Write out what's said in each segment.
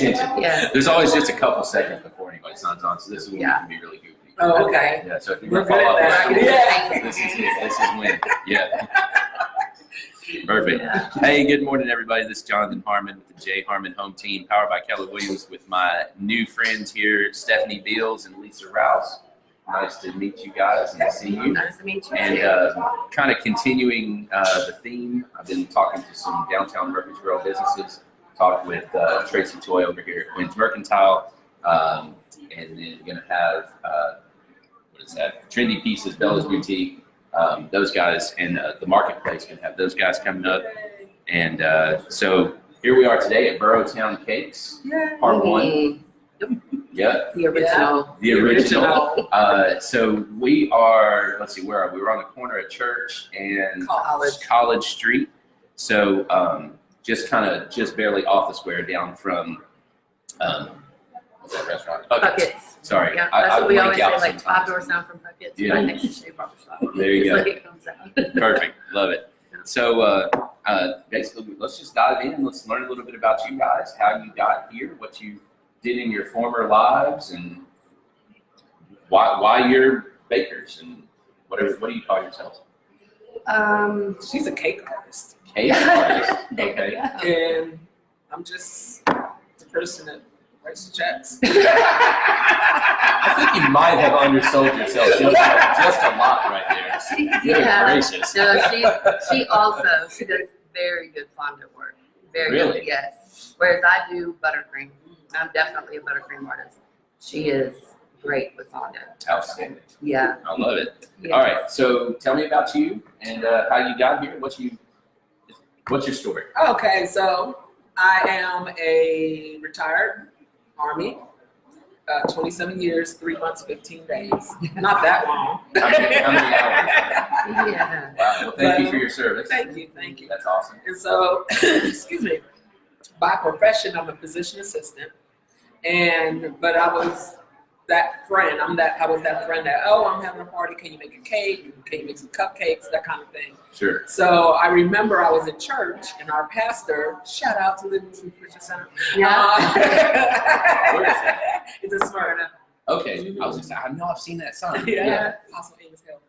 attention. Yes. There's always just a couple seconds before anybody signs on, so this is when we can be really goofy. Oh, okay. Yeah, so if you're We're going to follow good up, at that. this is it. This is when. Yeah. Perfect. Hey, good morning, everybody. This is Jonathan Harmon with the J. Harmon Home Team, powered by Keller Williams, with my new friends here, Stephanie Beels and Lisa Rouse. Nice to meet you guys and to see you. Nice to meet you. And kind of continuing the theme, I've been talking to some downtown Murfreesboro businesses. Talked with Tracy Toy over here at Quinn's Mercantile, and then going to have what is that? Trendy Pieces, Bella's Boutique. Those guys, and the marketplace can have those guys coming up. And so here we are today at Boro Town Cakes, part one. Yep. The original. The original. So we are, let's see, where are we? We're on the corner of Church and College Street. So just barely off the square down from, what's that restaurant? Puckett's. Sorry. Yeah, that's what we always say, like sometimes. 5 doors down from Puckett's, right next to Shea Barber Shop. There you go. Like it comes out. Perfect. Love it. So basically, let's just dive in. Let's learn a little bit about you guys, how you got here, what you did in your former lives, and why you're bakers, and what do you call yourselves? She's a cake artist. Cake artist. Okay. And I'm just the person that writes the checks. I think you might have undersold yourself just a lot right there. Good gracious. No, she does very good fondant work. Very Really? good, yes. Whereas I do buttercream. I'm definitely a buttercream artist. She is great with fondant. Outstanding. Yeah. I love it. Yeah. All right. So tell me about you and how you got here. What's your story? Okay, so I am a retired Army. 27 years, 3 months, 15 days. Not that long. How many hours? Yeah. Wow. Well, thank you for your service. Thank you, thank you. That's awesome. And so, excuse me, by profession, I'm a physician assistant. But I was that friend. I was that friend that, I'm having a party. Can you make a cake? Can you make some cupcakes? That kind of thing. Sure. So I remember I was in church, and our pastor, shout out to Livingston Christian Center. Yeah. Where is that? It's in Smyrna. Okay. I was just I know I've seen that sign. Yeah. Apostle Amos Hill.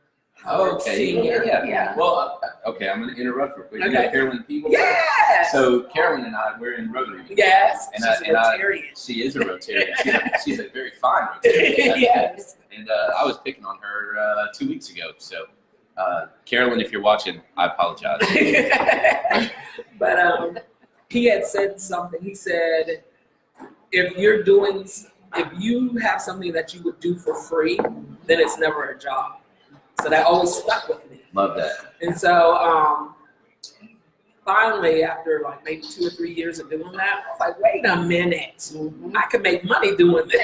Okay. Yeah. Yeah. Well, okay. I'm going to interrupt real quick. You Okay. know Carolyn People? Yes. So Carolyn and I, we're in Rotary. Yes. And She's a Rotarian. She is a Rotarian. She's a very fine Rotarian. Yes. And I was picking on her 2 weeks ago. So, Carolyn, if you're watching, I apologize. But he had said something. He said, if you have something that you would do for free, then it's never a job. So that always stuck with me. Love that. And so finally, after like maybe 2 or 3 years of doing that, I was like, wait a minute. Mm-hmm. I could make money doing this.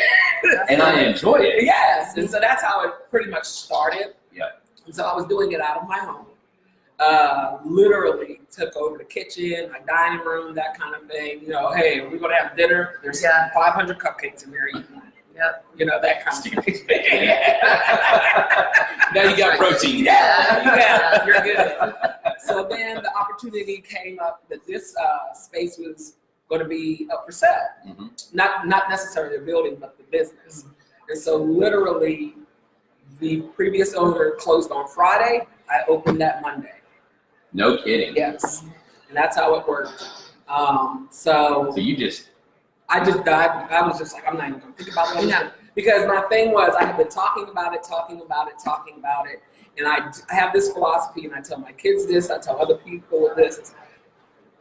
And I enjoy it. Yes. And so that's how it pretty much started. Yeah. And so I was doing it out of my home. Literally took over the kitchen, my dining room, that kind of thing. You know, hey, are we going to have dinner? There's 500 cupcakes in there. Yep. You know, that kind of thing. Now you got protein. Yeah, you're good. So then the opportunity came up that this space was going to be up for sale. Mm-hmm. Not necessarily the building, but the business. And so literally the previous owner closed on Friday. I opened that Monday. No kidding. Yes. And that's how it worked. So you just... I was just like, I'm not even going to think about it. Because my thing was, I have been talking about it. And I have this philosophy, and I tell my kids this, I tell other people this.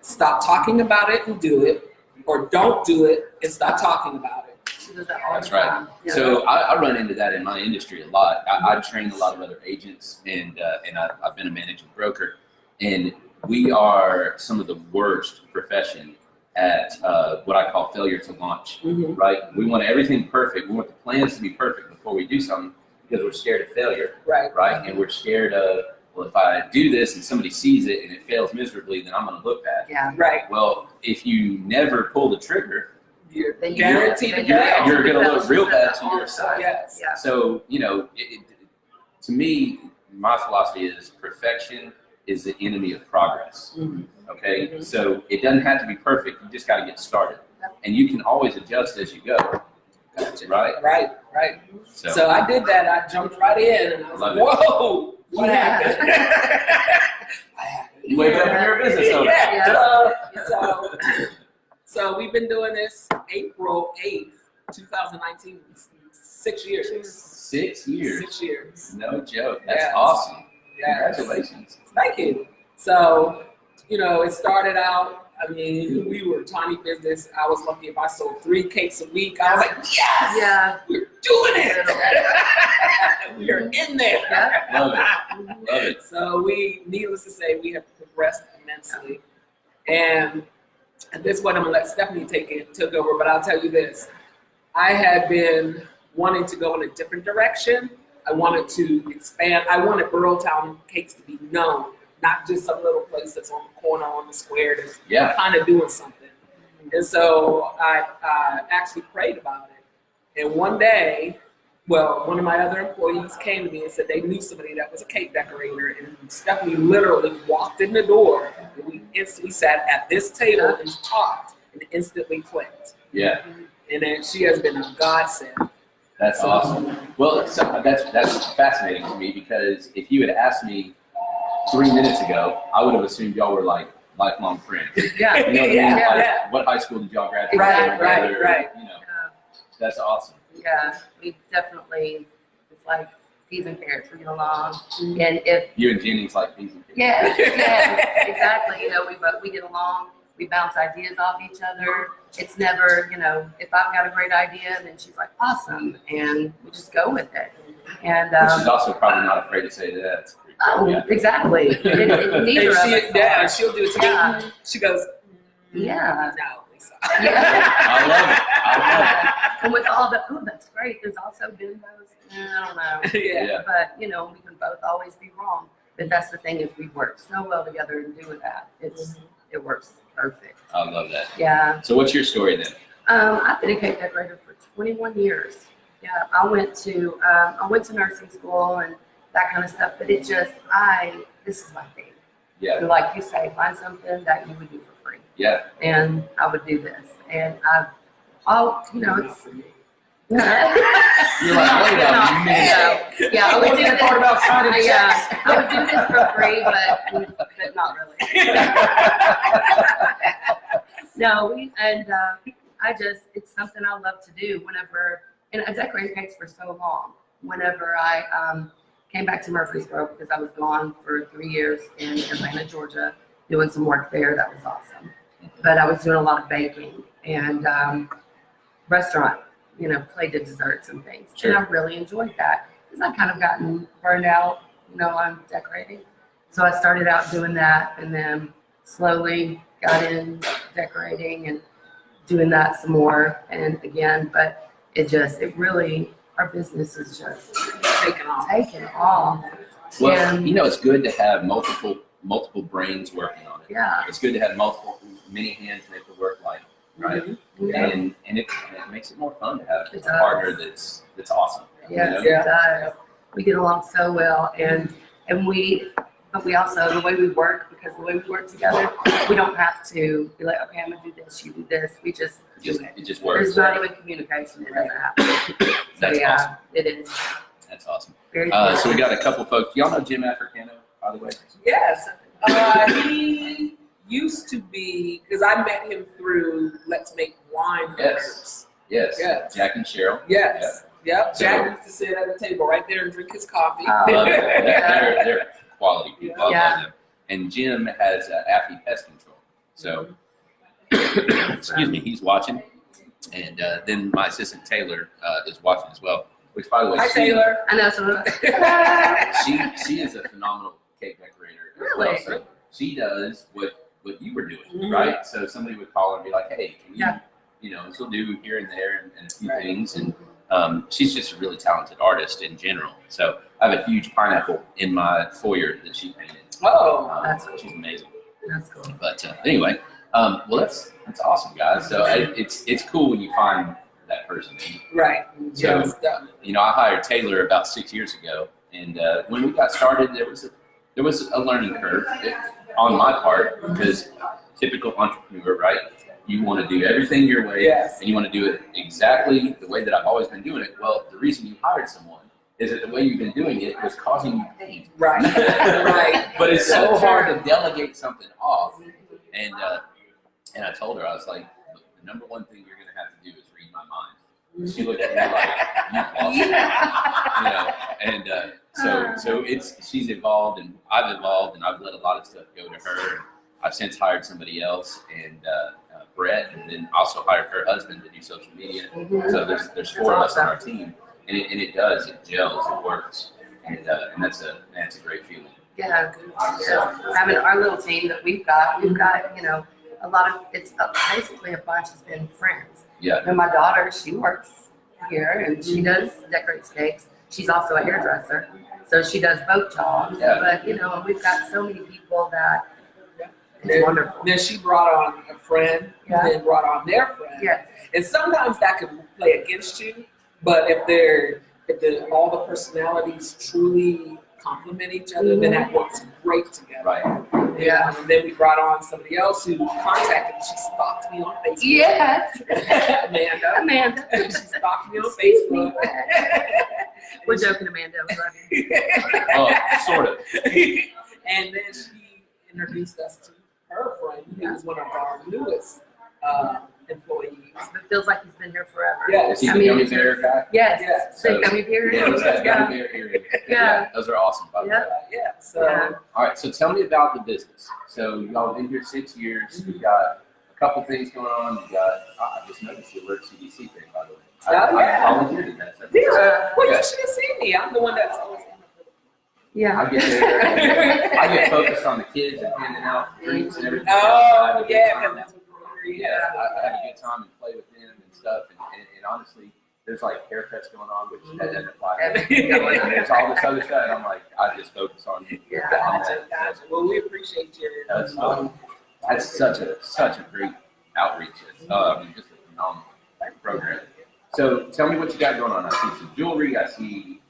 Stop talking about it and do it, or don't do it and stop talking about it. That's right. Yeah. So I run into that in my industry a lot. I train a lot of other agents, and I've been a managing broker. And we are some of the worst profession at what I call failure to launch, right? We want everything perfect. We want the plans to be perfect before we do something because we're scared of failure, right? And we're scared of, well, if I do this and somebody sees it and it fails miserably, then I'm going to look bad. Yeah. Right. Well, if you never pull the trigger, you're guaranteed to fail. You're going to look real bad to your side. Yes. Yeah. So, you know, to me, my philosophy is perfection is the enemy of progress. Okay, so it doesn't have to be perfect. You just got to get started. and you can always adjust as you go. Gotcha. Right. Right. So I did that. I jumped right in, and I was like, Love "Whoa, what Yeah. happened?" What happened? You wake up and you're a business owner. Yeah. So we've been doing this April 8th, 2019. 6 years. 6 years. 6 years. No joke. That's Yes. awesome. Yes. Congratulations. Thank you. So, it started out, we were a tiny business. I was lucky if I sold 3 cakes a week. I was like, yes! Yeah. We're doing it! We're in there. Yeah. Love it. Love it. So needless to say, we have progressed immensely. And at this point, I'm going to let Stephanie took over, but I'll tell you this. I had been wanting to go in a different direction. I wanted to expand. I wanted Boro Town Cakes to be known, not just some little place that's on the corner on the square that's kind of doing something. And so I actually prayed about it. And one day, one of my other employees came to me and said they knew somebody that was a cake decorator. And Stephanie literally walked in the door, and we instantly sat at this table and talked, and instantly clicked. Yeah. And then she has been a godsend. That's awesome. Well, so that's fascinating to me, because if you had asked me 3 minutes ago, I would have assumed y'all were like lifelong friends. Yeah. You know what I mean? Yeah, Like, yeah. what high school did y'all graduate Right, together? right. That's awesome. Yeah. We definitely, it's like peas and carrots. We get along. And if, You and Jenny's like peas and carrots. yes, exactly. We get along. We bounce ideas off each other. It's never, if I've got a great idea, then she's like, awesome. And we just go with it. And, She's also probably not afraid to say that. exactly. Neither of us And are. she'll do it to Yeah. me. She goes, Yeah. no, Lisa. Yeah. I And with all the, that's great. There's also been those, I don't know. Yeah. Yeah. But, we can both always be wrong. But that's the thing, is we work so well together and do that. It works perfect. I love that. Yeah. So what's your story then? I've been a cake decorator for 21 years. Yeah. I went to nursing school and that kind of stuff, but this is my thing. Yeah. Like you say, find something that you would do for free. Yeah. And I would do this. And it's You're like, wait a minute. yeah, I would do this. Part about signing checks. I would do this for free, but not really. No, it's something I love to do and I decorated cakes for so long. Whenever I came back to Murfreesboro, because I was gone for 3 years in Atlanta, Georgia, doing some work there, that was awesome. But I was doing a lot of baking and restaurant, plated desserts and things. Sure. And I really enjoyed that because I've kind of gotten burned out, on decorating. So I started out doing that and then slowly got in decorating and doing that some more. And again, but our business is just Taking off. taking off. Well, And it's good to have multiple brains working on it. yeah. It's good to have many hands make the work light, right? Yeah. And it makes it more fun to have It a does. partner that's awesome. Yes, Yeah. it does. We get along so well, but we also, the way we work, because the way we work together, we don't have to be like, okay, I'm gonna do this, you do this. We just do it. It just works. There's not even communication. It doesn't happen. So That's yeah, awesome. it is That's awesome. very. So we got a couple folks. Y'all know Jim Africano, by the way? Yes. He used to be, because I met him through Let's Make Wine Hunters. Yes. Yes. Jack and Cheryl. Yes. Yep. So- Jack used to sit at the table right there and drink his coffee. Love it. Yeah. They're quality people. I Yeah. love them. And Jim has Affy Pest Control. So, excuse me, he's watching. And then my assistant Taylor is watching as well. Which, by the way, Hi, Taylor. I know some of she is a phenomenal cake decorator. as Really? well. So she does what you were doing, Mhm. right? So somebody would call her and be like, "Hey, can you, Yeah. she'll do here and there and a few Right. things." And she's just a really talented artist in general. So I have a huge pineapple in my foyer that she painted. Oh. That's cool. She's amazing. That's cool. But anyway, well, that's awesome, guys. So it's cool when you find that person. Right. So- Yes. I hired Taylor about 6 years ago, and when we got started, there was a learning curve on my part, because typical entrepreneur, right? you want to do everything your way, Yes. and you want to do it exactly the way that I've always been doing it. Well, the reason you hired someone is that the way you've been doing it was causing you pain. Right. Right. But it's so hard to delegate something off. And I told her, I was like, look, the number one thing you're going to have to do is read my mind. She looked at me like, you lost it. You know, and so she's evolved, and I've evolved, and I've let a lot of stuff go to her. I've since hired somebody else, and Brett, and then also hired her husband to do social media. So there's 4 of us on our team, and it gels, it works, and that's a great feeling. Yeah. Having our little team that we've got, a lot of, it's basically a bunch has been friends. Yeah. And my daughter, she works here and she does decorates cakes. She's also a hairdresser, so she does both jobs. Yeah. But we've got so many people that it's wonderful. Then she brought on a friend, Yeah. and then brought on their friend. Yes. And sometimes that can play against you, but if all the personalities truly complement each other, then that works great together. Right. Yeah. And then we brought on somebody else who contacted me. She stalked me on Facebook. Yes. Amanda. Amanda. She stalked me on Excuse me. Facebook. We're joking, Amanda. We love you. Oh, sort of. And then she introduced us to her friend, who was one of our newest employees. It feels like he's been here forever. Yeah. Is he the gummy bear guy? Yes. Yeah. So gummy bear. Yeah, he's got Yeah. gummy bear earrings. Yeah. Those are awesome, by the way. Yeah. So. Yeah. All right, so tell me about the business. So y'all been here 6 years. We've got a couple things going on. We got, I just noticed the alert CDC thing, by the way. Oh, yeah. I volunteered in that. So Well, Yeah. you should have seen me. I'm the one that's always on the Yeah. I get there. I get focused on the kids and handing out treats and everything. I Oh, have a good yeah, time. because that's what Yeah, I have a good time and play with them and stuff. And honestly, there's like haircuts going on, which that doesn't apply. And there's all this other stuff, and I'm like, I just focus on Yeah. on Gotcha. Well, we appreciate your. That's fun. That's such a great outreach. I mean, just a phenomenal program. So tell me what you got going on. I see some jewelry. I see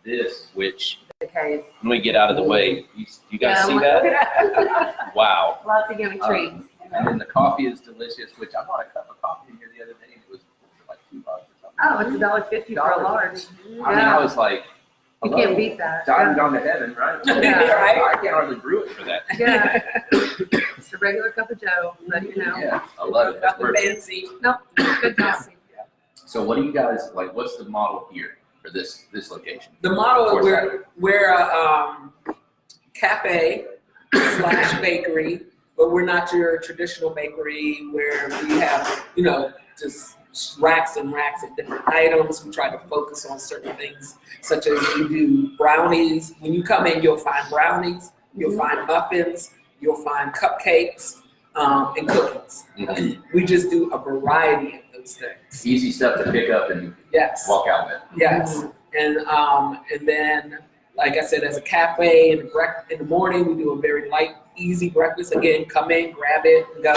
this, which Okay. when we get out of the way, you guys see that? Wow. Lots of yummy treats. And then the coffee is delicious, which I bought a cup of coffee here the other day. And it was like $2 or something. Oh, it's $1.50 for a large. I mean, I was like, You can't beat that. diving down to heaven, right? Yeah. Right. I can't hardly brew it for that. Yeah. It's a regular cup of Joe, but Yeah, I love it. That's Nothing perfect. fancy. Nope, good coffee. So what do you guys like? What's the model here for this location? The model Of is course, we're a cafe / bakery, but we're not your traditional bakery where we have, just racks and racks of different items. We try to focus on certain things, such as we do brownies. When you come in, you'll find brownies, you'll find muffins, you'll find cupcakes, and cookies. Mhm. We just do a variety of those things. Easy stuff to pick up and Yes. walk out with. Yes, and then, like I said, as a cafe in the morning, we do a very light, easy breakfast. Again, come in, grab it, go.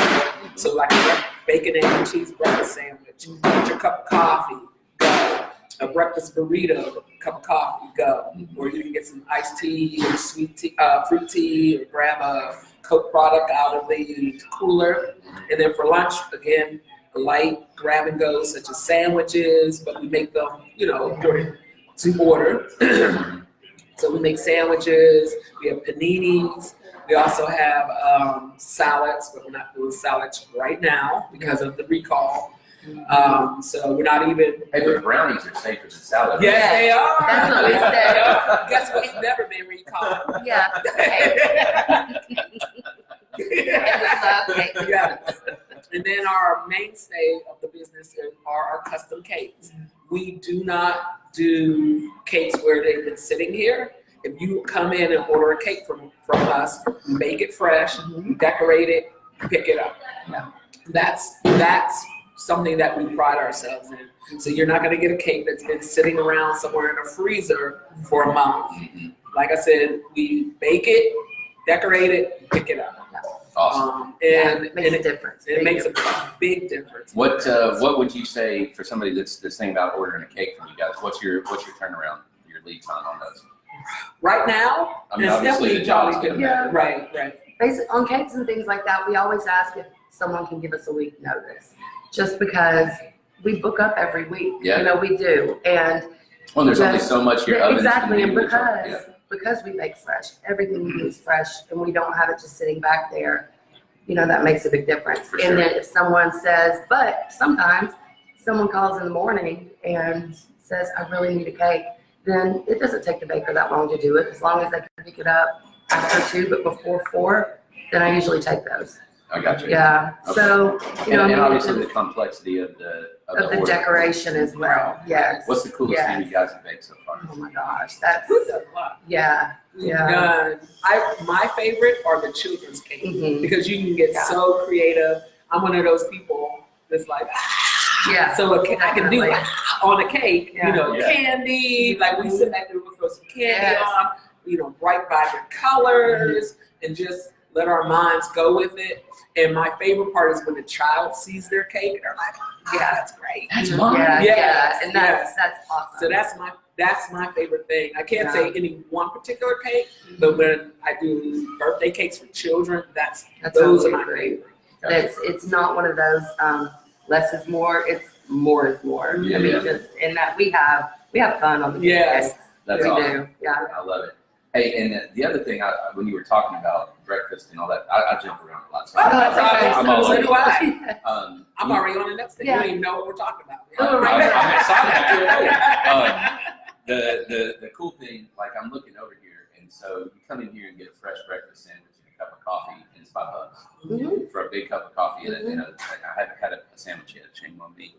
So like a bacon and cheese breakfast sandwich, get your cup of coffee, go. A breakfast burrito, cup of coffee, go. Or you can get some iced tea or sweet tea, fruit tea, or grab a Coke product out of the cooler. And then for lunch, again, a light grab and go, such as sandwiches, but we make them, during to order. So we make sandwiches, we have paninis, we also have salads, but we're not doing salads right now because of the recall. So we're not even. Hey, but brownies are safer than salad. Yes, they are. That's what we said. Guess what's never been recalled? Yeah. Yeah. And then our mainstay of the business are our custom cakes. We do not do cakes where they've been sitting here. If you come in and order a cake from us, we make it fresh, we decorate it, pick it up. That's something that we pride ourselves in. So you're not going to get a cake that's been sitting around somewhere in a freezer for a month. Like I said, we bake it, decorate it, pick it up. Awesome. And It makes a difference. it makes a big difference. What would you say for somebody that's thinking about ordering a cake from you guys? What's your turnaround, your lead time on those? Right now, I mean, it's obviously definitely the job's probably getting good. better. Right. Basically, on cakes and things like that, we always ask if someone can give us a week notice, just because we book up every week. Yeah. You know, we do. And Well, there's only so much your ovens exactly, can and do. because we make fresh, everything we do is fresh, and we don't have it just sitting back there. You know, that makes a big difference. For and sure. then if someone says, but sometimes someone calls in the morning and says, I really need a cake, then it doesn't take the baker that long to do it. As long as they can pick it up after 2, but before 4, then I usually take those. I got you. Yeah. Okay. So, you know, And I mean, obviously it's- the complexity of the of the order. decoration as well. Yes. What's the coolest Yes. thing you guys have baked so far? Oh my gosh, that's Yeah. yeah. My favorite are the children's cake Mhm. because you can get Yeah. so creative. I'm one of those people that's like, Yeah. so I can do Definitely. on a cake, Yeah. you know, Yeah. candy. Like we sit back there, we'll throw some candy Yes. on, you know, bright, vibrant colors, and just let our minds go with it. And my favorite part is when the child sees their cake and they're like, Yeah. that's great. That's mine. Yeah, Yes, yeah, and yes. that's awesome. So that's my favorite thing. I can't Yeah. say any one particular cake, but when I do birthday cakes for children, That's those are totally my great. favorite. It's not one of those less is more. It's more is more. Yeah, I mean, yeah. just in that we have fun on the Yes. cakes. That's we awesome. do. Yeah. I love it. Hey, and the other thing, when you were talking about breakfast and all that, I jump around a lot. So Oh, that's okay. I'm all So over. do I. Um, I'm already on the next thing. Yeah. You don't even know what we're talking about. I'm excited. I can't wait. The cool thing, like I'm looking over here, and so you come in here and get a fresh breakfast sandwich and a cup of coffee, and it's $5 Mhm. for a big cup of coffee. And like, I haven't had a sandwich yet. Shame on me.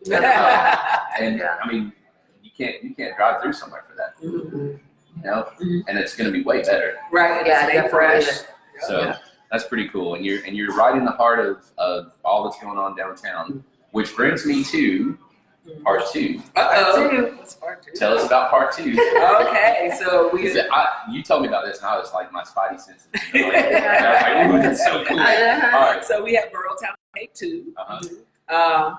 And Yeah. I mean, you can't drive through somewhere for that, Mhm. you know. Mhm. And it's going to be way better. Right. and Yeah, stay definitely. fresh. So Yeah. that's pretty cool. And you're right in the heart of all that's going on downtown, which brings me to part 2. Uh-oh. Two. What's part 2? Tell us about part 2. Okay, so You told me about this, and I was like, my spidey senses. I was like, ooh, that's so cool. All right. so we have Boro Town Cake 2. Uh-huh.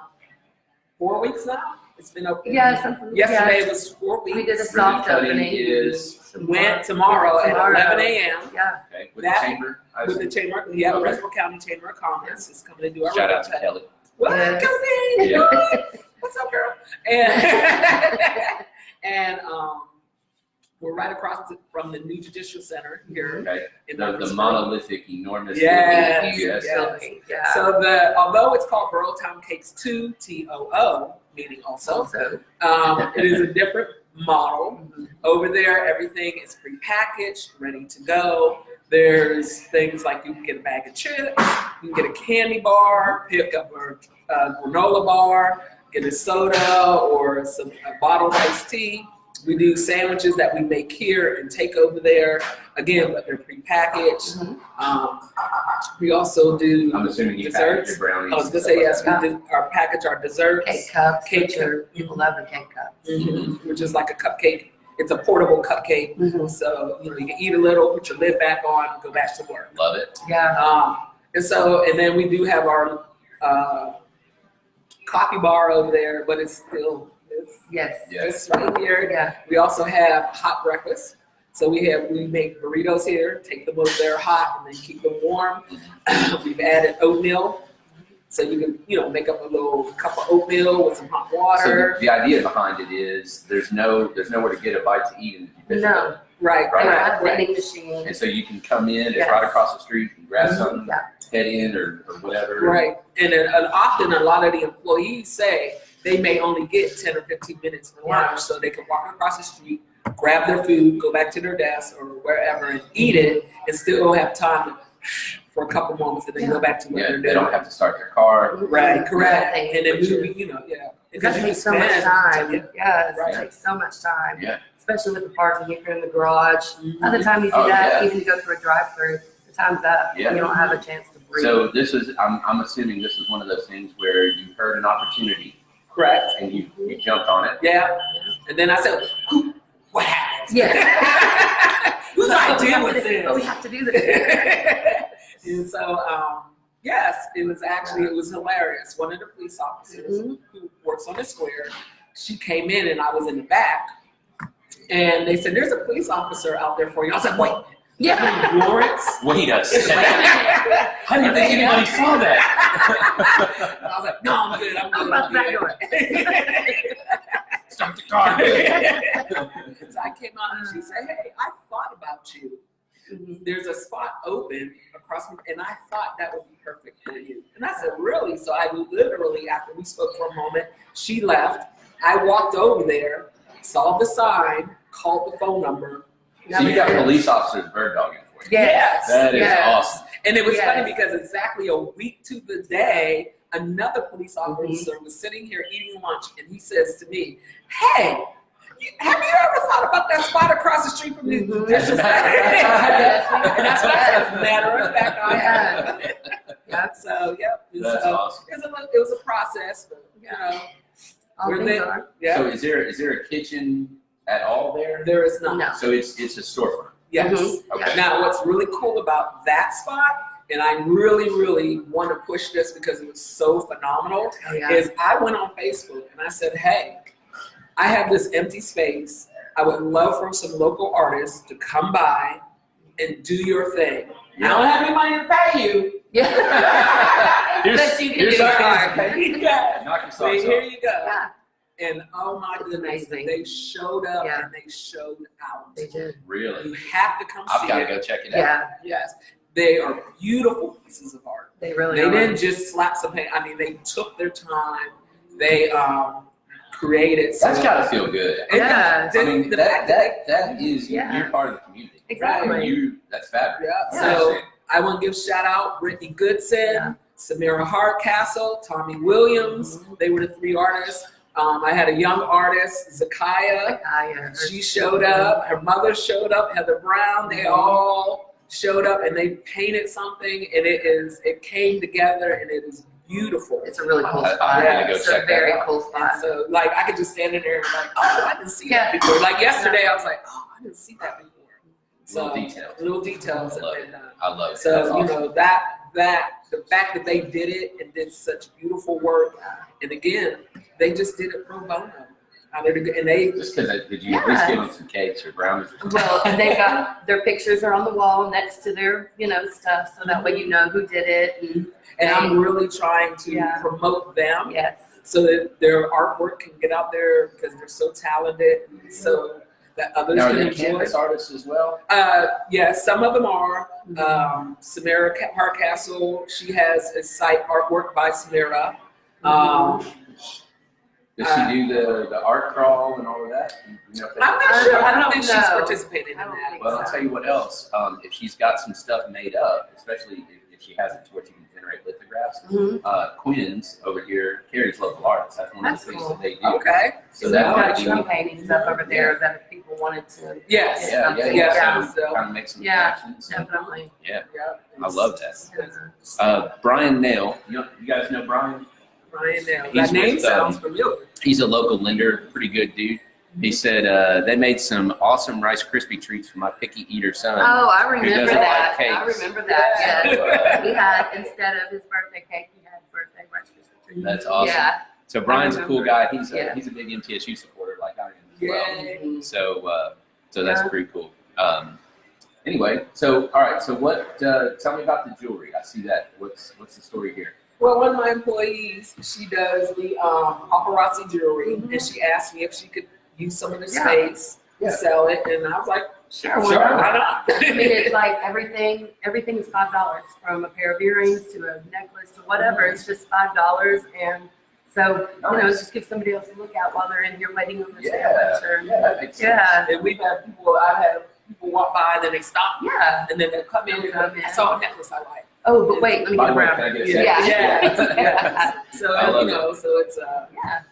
4 weeks now. It's been open. Yeah, something. Yesterday yeah. was 4 weeks. We did a Ribbon soft cutting opening. is Went tomorrow at 11 a.m. Yeah. okay with That- the chamber. I with the assume. chamber. Yeah, Okay. Russell County Chamber of Commerce is coming to do our Shout ribbon out to cutting. Kelly. What? Yes. Come in. Yeah. What's up, girl? And and we're right across from the new Judicial Center here Okay. in The Murfreesboro. monolithic, enormous. Yes, building. Huge yes. building. Yeah. So although it's called Boro Town Cakes 2, TOO, meaning also, Also. it is a different model. Mhm. Over there, everything is prepackaged, ready to go. There's things like you can get a bag of chips, you can get a candy bar, pick up a granola bar, get a soda or a bottled iced tea. We do sandwiches that we make here and take over there. Again, but they're prepackaged. Mhm. We also do I'm assuming you desserts. package your brownies. I was gonna and say stuff yes. We do package our desserts. Cake cups. Cake which are- cup. People love the cake cups. Which is like a cupcake. It's a portable cupcake. Mhm. So, you can eat a little, put your lid back on, go back to work. like Love it. Yeah. And then we do have our coffee bar over there, but it's still, Yes. Yes. it's right here. Yeah. We also have hot breakfast. So we make burritos here, take them over there hot and then keep them warm. We've added oatmeal. So you can, make up a little cup of oatmeal with some hot So water. the idea behind it is there's nowhere to get a bite to eat. No. Right, Right. They right, have right. vending machines. And so you can come in, it's Yes. right across the street, and grab something, Yeah. head in or whatever. Right, and often a lot of the employees say they may only get 10 or 15 minutes for lunch, Yeah. so they can walk across the street, grab their food, go back to their desk or wherever and eat it, and still have time for a couple moments and then go back to what Yeah, they're they doing. don't have to start their car. Right, correct. Nothing, And then which moving, is- yeah. That you takes so can much spend- time. Yes, Right. it takes so much time. Yeah. Especially with the parking, if you're in the garage. Mhm. By the time you do Oh, that, yeah. even to go through a drive-through, the time's up. Yeah. You don't have a chance to breathe. So I'm assuming this is one of those things where you heard an opportunity Correct. and you jumped on it. Yeah. And then I said, what happened? Yes. Whose idea was Oh, we this? have to do this. And so, yes, it was hilarious. One of the police officers Mhm. who works on the square, she came in and I was in the back. And they said, there's a police officer out there for you. I was like, wait, Yeah. warrants. Wait a second. I didn't think anybody saw that. I was like, no, I'm good. I'm about that door. Start the car. So I came out and she said, hey, I thought about you. There's a spot open across from, and I thought that would be perfect for you. And I said, really? So I literally, after we spoke for a moment, she left. I walked over there, saw the sign, called the phone number. So you got police officers bird dogging for you. Yes. That is awesome. And it was funny because exactly a week to the day, another police officer was sitting here eating lunch, and he says to me, hey, have you ever thought about that spot across the street from me? And that's what I said, matter of fact, I have. Yep. So, yep. That's awesome. It was a process, but, you know. All we're things there. are. Yeah. So is there a kitchen at all there? There is not. No. So it's a storefront. Yes. Okay. Now, what's really cool about that spot, and I really, really want to push this because it was so phenomenal, is I went on Facebook and I said, hey, I have this empty space. I would love for some local artists to come by and do your thing. I don't have any money to pay you. Yeah. But you can do your art. Knock your So socks here off. you go. Yeah, And oh my It's goodness, amazing. they showed up Yeah. and they showed out. they did. Really? You have to come I've see got to it. go check it out. Yeah, Yes, they are beautiful pieces of art. they really They are. didn't just slap some paint. I mean, they took their time. They created. That's got to feel good. And Yeah. the- I mean, the that fact is, Yeah. you're part of the community. Exactly. That's fabulous. Yeah. Yeah. So I want to give shout out Brittany Goodson, Yeah. Samira Hardcastle, Tommy Williams. They were the three artists. I had a young artist, Zakaya. She showed up. Her mother showed up. Heather Brown. They all showed up and they painted something, and it came together, and it is beautiful. It's a really cool I'm spot. gonna go It's check a that very out. cool spot. And so, like, I could just stand in there and like, oh, I didn't see that Yeah. before. Like yesterday, I was like, oh, I didn't see that before. So Little details. little details I have love been it. done. I love it. So That's you awesome. know that the fact that they did it and did such beautiful work, and again, they just did it pro bono. And they Just because did you at least give them some cakes or brownies or something? Well, and they got their pictures are on the wall next to their, stuff, so that way you know who did it. and I'm really trying to Yeah. promote them Yes. so that their artwork can get out there because they're so talented, so that others Now, are can they enjoy. canvas artists as well? Yes, some of them are. Samira Hardcastle, she has a site artwork by Samira. Does she do the art crawl and all of that? You know, if they- I'm not sure. I I don't don't think she's know. participated in I don't that. think Well, I'll tell you what else. If she's got some stuff made up, especially if she has it to where she can generate lithographs, Quinn's over here, Carrie's local artist. That's one of That's the things cool. that they do. Okay. So We've that got might be, some paintings up over there that if people wanted to. Yes. get something. Yeah. So kind of make some Yeah. connections. Definitely. Yeah, Yeah. I love that. Yeah. Brian Nail, you guys know Brian? Brian Nail. He's That name with, sounds familiar. He's a local lender, pretty good dude. He said they made some awesome Rice Krispie treats for my picky eater son. Oh, I remember doesn't that. like I cakes? remember that. Yeah. Yes. He had, instead of his birthday cake, he had birthday Rice Krispie treats. That's awesome. Yeah. So Brian's a cool remember. guy. He's a Yeah. big MTSU supporter like I am as well. Yay. So that's Yeah. pretty cool. Anyway, so all right. So what? Tell me about the jewelry. I see that. What's the story here? Well, one of my employees, she does the paparazzi jewelry, and she asked me if she could use some of the Yeah. space Yeah. to sell it, and I was like, Sure, sure, why not? why not? I mean, it's like everything is $5, from a pair of earrings to a necklace to whatever. It's just $5, and so Nice. just give somebody else a look out while they're in here waiting on their Yeah. sandwich. Or, Yeah, that makes sense. yeah, And we've had people, I've had people walk by, then they stop, yeah. and then they come in, Come in. I saw a necklace I like. Oh, but wait, let me By get the way, around. can I get a Yeah. second? Yeah. So, I love so it's Yeah,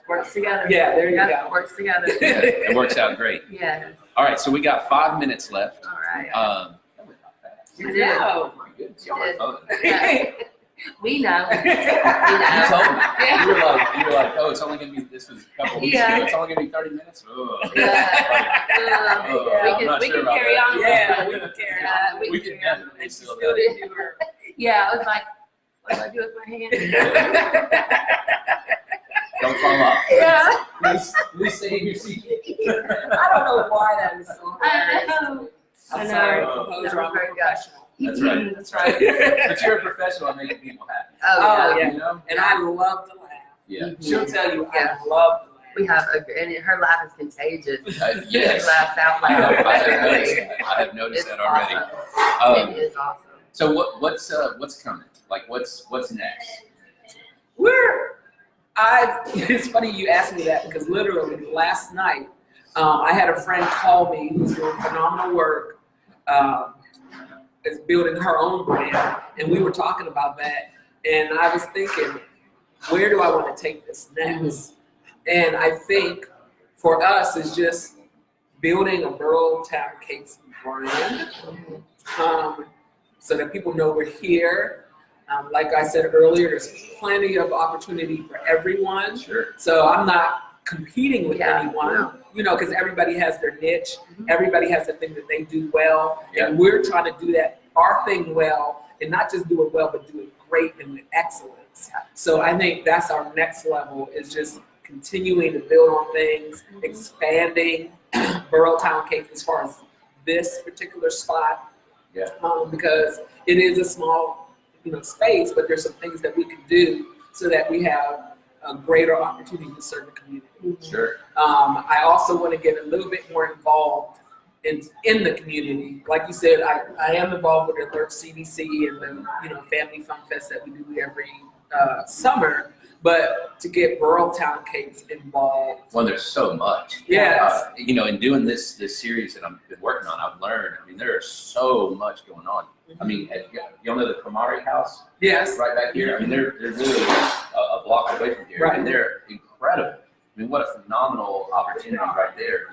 works together. yeah, there you Yeah, go. works together. Yeah, it works out great. Yes. All right, so we got 5 minutes left. All right. That went not fast. You did. No. Oh my goodness, You y'all are did. fun. Yeah. We know. We You know. told me. You were like, oh, it's only gonna be. This was a couple weeks Yeah. ago. It's only gonna be 30 minutes. Oh. Yeah. Oh, We I'm can- not we sure can about carry that. on. Yeah, we can carry Yeah, on. We can definitely And she still still do it. didn't do her. Yeah, I was like, what do I do with my hand? Don't fall off. Yeah. We stay in your seat. I don't know why that is so I hilarious. know. I'm I sorry, know. composer, That was I'm a very good. professional. That's right. That's right. But you're a professional at making people happy. Oh, yeah. yeah. You know? And I love to laugh. Yeah. She'll tell you, Yeah. I love to laugh. We have and her laugh is contagious. Yes. She laughs out I loud. have noticed It's that already. awesome. It is awesome. So what's coming? Like what's next? It's funny you asked me that because literally last night, I had a friend call me who's doing phenomenal work, is building her own brand, and we were talking about that, and I was thinking, where do I want to take this next? And I think for us it's just building a Boro Town Cakes brand, so that people know we're here. Like I said earlier, there's plenty of opportunity for everyone. Sure. So I'm not competing with anyone, no. you know, because everybody has their niche. Everybody has the thing that they do well. Yeah. And we're trying to do that, our thing well, and not just do it well, but do it great and with excellence. So I think that's our next level, is just continuing to build on things, expanding Boro Town Cake as far as this particular spot. Yeah. Because it is a small, space, but there's some things that we can do so that we have a greater opportunity to serve the community. Sure. I also want to get a little bit more involved in the community. Like you said, I am involved with the Alert CDC and the Family Fun Fest that we do every summer. But to get Boro Town Cakes involved. Well, there's so much. Yes. In doing this series that I've been working on, I've learned. I mean, there is so much going on. I mean, you know the Kamari House? Yes. Right back here. I mean, they're really a block away from here, Right. and they're incredible. I mean, what a phenomenal opportunity right there.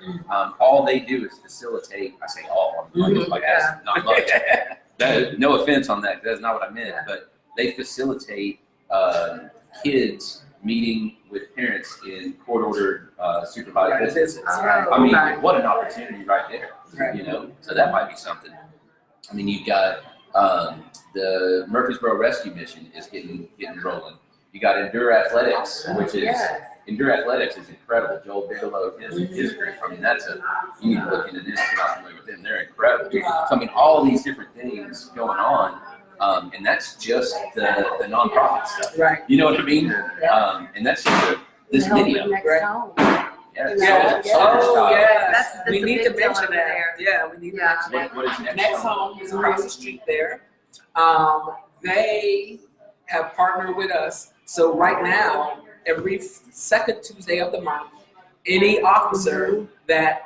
All they do is facilitate. I say all. Like that's not much. No offense on that. That's not what I meant. But they facilitate kids meeting with parents in court-ordered supervised visits. I mean, what an opportunity right there. Right. So that might be something. I mean, you've got the Murfreesboro Rescue Mission is getting rolling. You got Endure Athletics, which is Endure Athletics is incredible. Joel Bigelow, his group. I mean, you need to look into this if you're not familiar with them. They're incredible. So I mean, all these different things going on, and that's just the nonprofit stuff. Right. You know what I mean? And that's just this video. Yes. We That's need a to big deal mention over that. there. Yeah, we need to mention that. What is next? Next Home is across the street there. They have partnered with us. So right now, every second Tuesday of the month, any officer that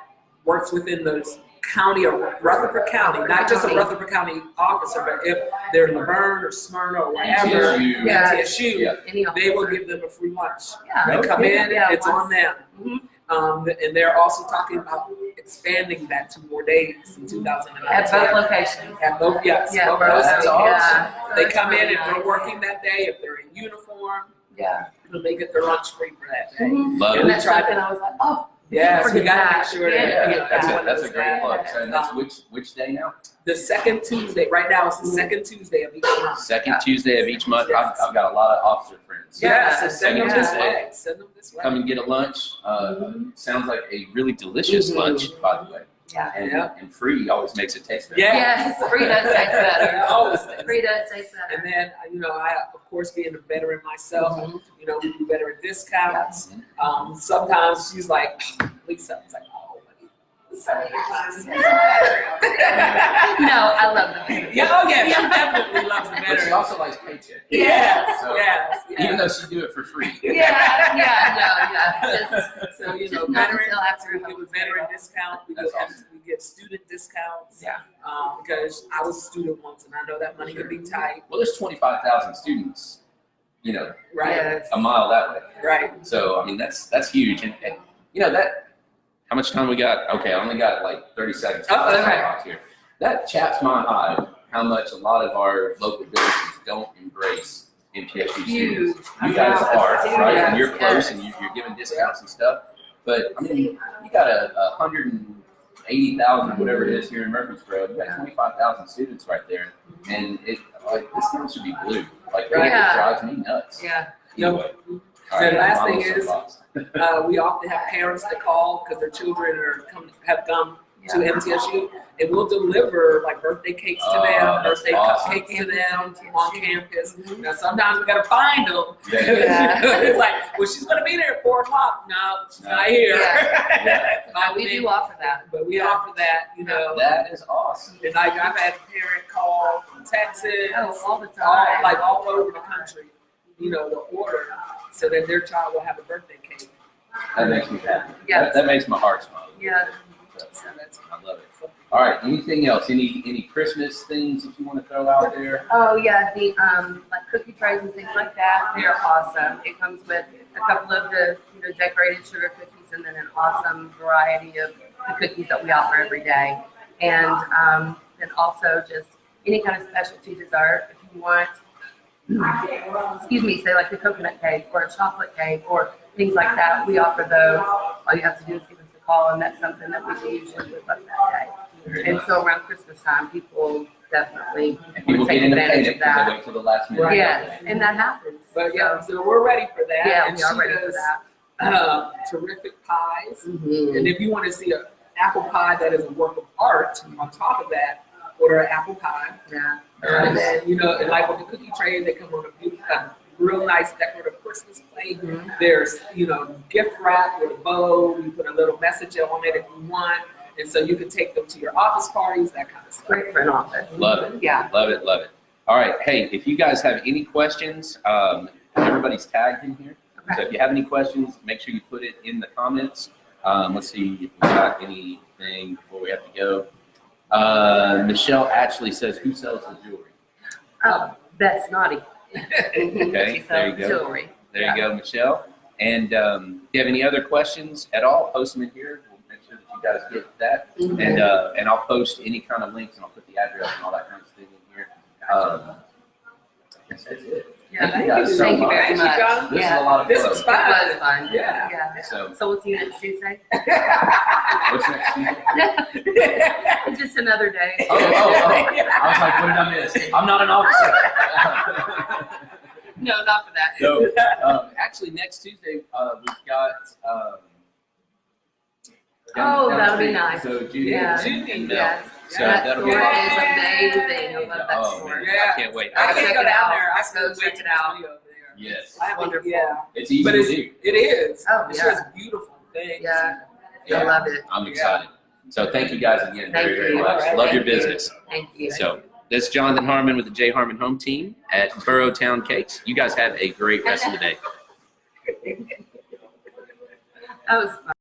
works within the county of Rutherford County, not just a Rutherford County officer, but if they're Laverne or Smyrna or wherever, TSU, they will give them a free lunch. They come in, it's on them. And they're also talking about expanding that to more days in 2019. At both locations. At both, yes. Yeah, both Boro's locations. awesome. They come in and they're working that day. If they're in uniform, they get their lunch free for that day. Love And it. that's something I was like, oh. Yes, we gotta make sure that That's a great plug. So, and that's which day now? The second Tuesday. Right now, it's the second Tuesday of each month. Second Tuesday of each month. I've got a lot of officer friends. Yeah, so send them this Tuesday. way. Send them this way. Come and get a lunch. Sounds like a really delicious lunch, by the way. Yeah. And free always makes it taste better. Yes, free does taste better. Always. Free does taste better. And then, I, of course, being a veteran myself, we do veteran discounts. Sometimes she's like, Lisa, it's like, oh, No, I love the veteran. she definitely loves the But she veteran. also likes paycheck. Yes, So, yes. Even though she do it for free. So, veteran, Not until after we give a veteran discount, we That's awesome. give student discounts. Yeah. Because I was a student once and I know that money can be tight. Well, there's 25,000 students, Right. Yes. a mile that way. Right. So, I mean, that's huge. And that, how much time we got? Okay, I only got like 30 seconds. Oh, okay. Here. That chaps my eye how much a lot of our local businesses don't embrace MTSU Huge. students. You guys are, right? Yes, And you're close yes. and you're giving discounts and stuff. But, I mean, you got 180,000, whatever it is here in Murfreesboro. You got 25,000 students right there. And this town should be blue. Like, Right. it drives me nuts. Yeah. Anyway. All The right, last I'm thing also is, lost. we often have parents that call because their children have come to MTSU, and we'll deliver like birthday cakes to them, that's birthday awesome. cupcakes to them Campus, on MTSU. campus. Mhm. Now sometimes we gotta find them. Yeah. It's like, well, she's gonna be there at 4:00. No, she's No. not here. Yeah. But we do offer that. But we offer that, you know. That is awesome. And like I've had a parent call from Texas, Oh, all the time. all over the country, you know, the order so that their child will have a birthday cake. That makes me happy. Yeah. That makes my heart smile. Yeah. So that's I love it. All right. Anything else? Any Christmas things that you want to throw out there? Oh yeah, the like cookie trays and things like that. They're awesome. It comes with a couple of the decorated sugar cookies and then an awesome variety of the cookies that we offer every day. And then also just any kind of specialty dessert if you want. Excuse me, say like the coconut cake or a chocolate cake or things like that. We offer those. All you have to do is give us a call, and that's something that we can usually whip up that day. And so around Christmas time, people definitely And people take get in the advantage panic of because they that. wait till the last minute. Right. Yes, and that happens. But yeah, So, so we're ready for that. yeah, and we are she ready for does, that. Terrific pies. Mhm. And if you want to see an apple pie that is a work of art, on top of that, order an apple pie. Yeah. And then, and like with the cookie trays, they come on a beautiful, real nice decorative Christmas plate. Mhm. There's, gift wrap with a bow. You put a little message on it if you want. And so you can take them to your office parties, that kind of stuff. Great for an office. Love it. Yeah. Love it. Love it. All right. Hey, if you guys have any questions, everybody's tagged in here. So if you have any questions, make sure you put it in the comments. Let's see if we got anything before we have to go. Michelle actually says, who sells the jewelry? Oh, that's naughty. Okay, She there you sells go. jewelry. There you go, Michelle. And if you have any other questions at all, post them in here. We'll make sure that you guys get that. Mhm. And I'll post any kind of links, and I'll put the address and all that kind of thing in here. That's it. Yeah, Thank you guys so Thank you much. very much. John. This is Yeah. a lot of This fun. was It fun. was fun. Yeah. Yeah. So So we'll see you next Tuesday. what's next Tuesday? Just another day. Oh. I was like, what did I miss? I'm not an officer. No, not for that. So, actually, next Tuesday, we've got. Oh, down that'll be the street. nice. So Judy Yeah. and Mel. Yes. So That that'll store be is awesome. amazing. I love that Oh store. man, Yeah. I can't wait. I can't Check go it down out. there. I Go still check it out. Yes, I have Wonderful. Yeah. it's easy But to it's, do. it is. Oh, It's yeah. just beautiful things. Yeah. Yeah. I love it. I'm excited. So thank you guys again Thank very, very you. much. All right. Love your Thank you. business. Thank you. So this is Jonathan Harmon with the J Harmon Home Team at Boro Town Cakes. You guys have a great rest of the day. That was fun.